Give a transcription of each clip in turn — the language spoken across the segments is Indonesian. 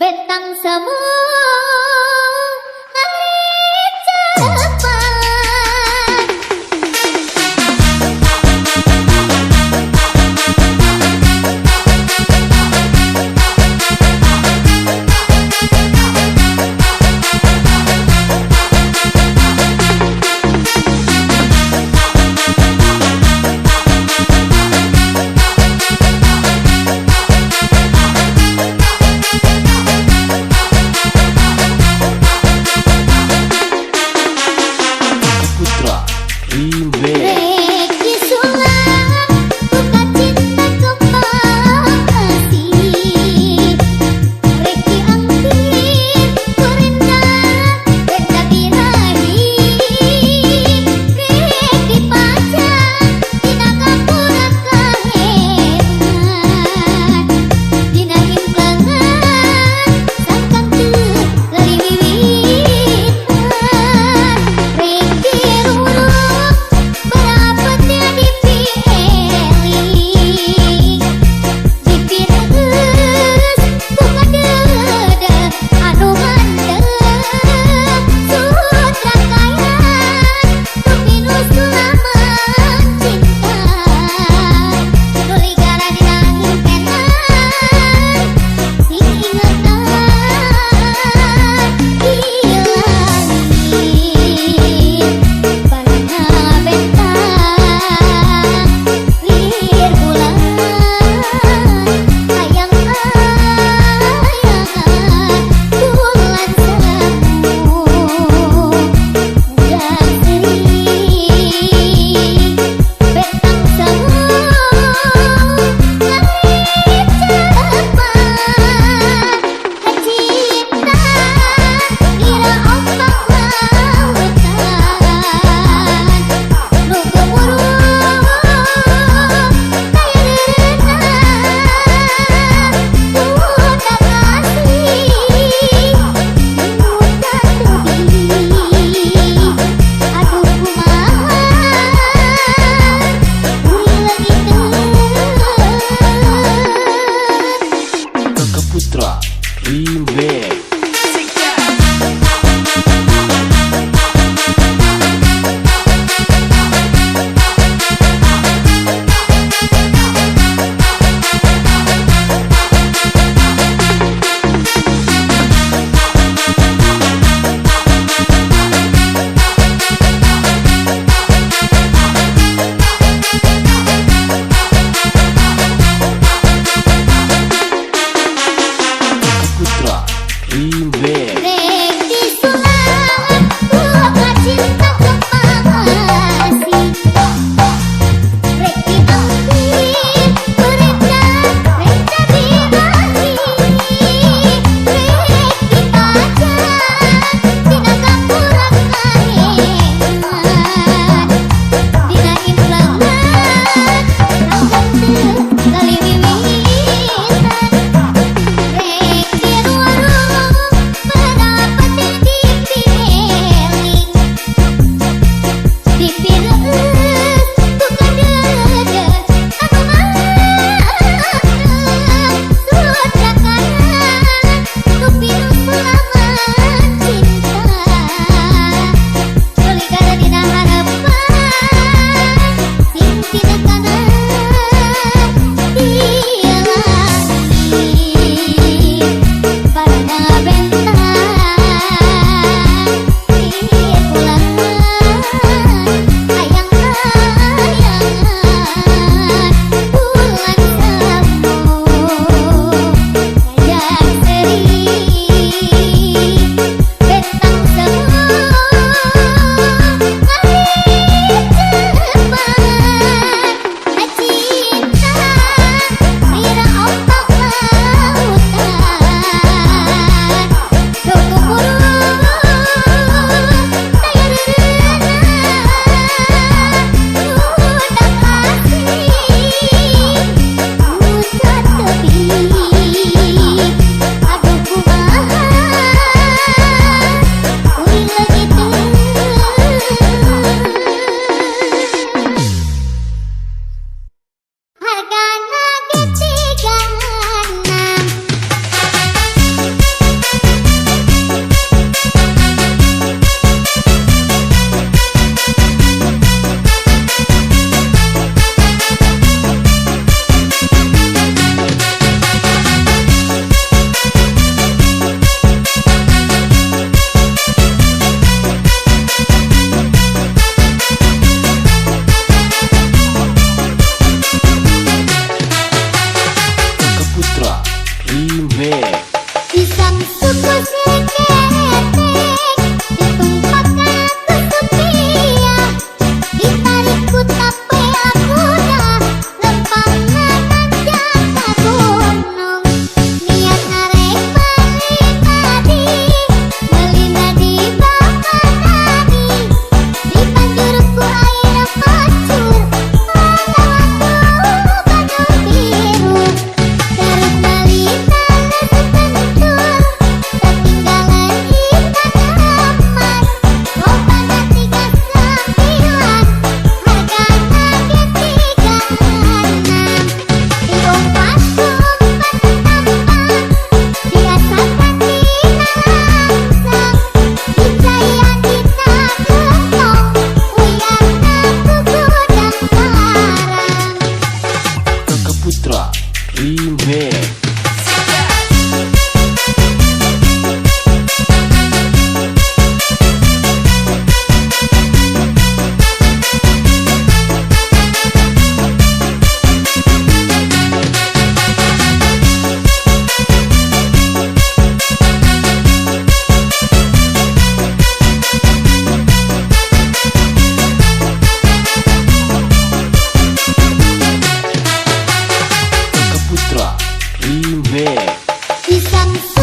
Bentang semu langit cepat. Reki sulam buka cinta kekasih. Reki angkin berendah benda birahi. Reki pajang dina kapura kaheran. Dina himplengan sangkang teu laliwiwitan. Reki rurung berapatnya dipilih. Dipireus buka dede anu mandeg. Sutra kayan tapi nu sulaman cinta. Nu ligara dina himpenan sing ingetan ilangin. Barna bentang lir bulan ayang-ayangan bulan semu dan teuing bentang semu langit cepat. Cinta ira ombak lautan nu gemuruh daya renang. Budak kasih budak teuing. Aduh kumaha ulah Kakak Putra Remake. Putra Remake. Reki sulam buka cinta kekasih. Reki angkin berendah benda birahi. Reki pajang dina kapura kaheran. Dina himplengan sangkang teu laliwiwitan. Reki rurung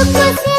Fokusnya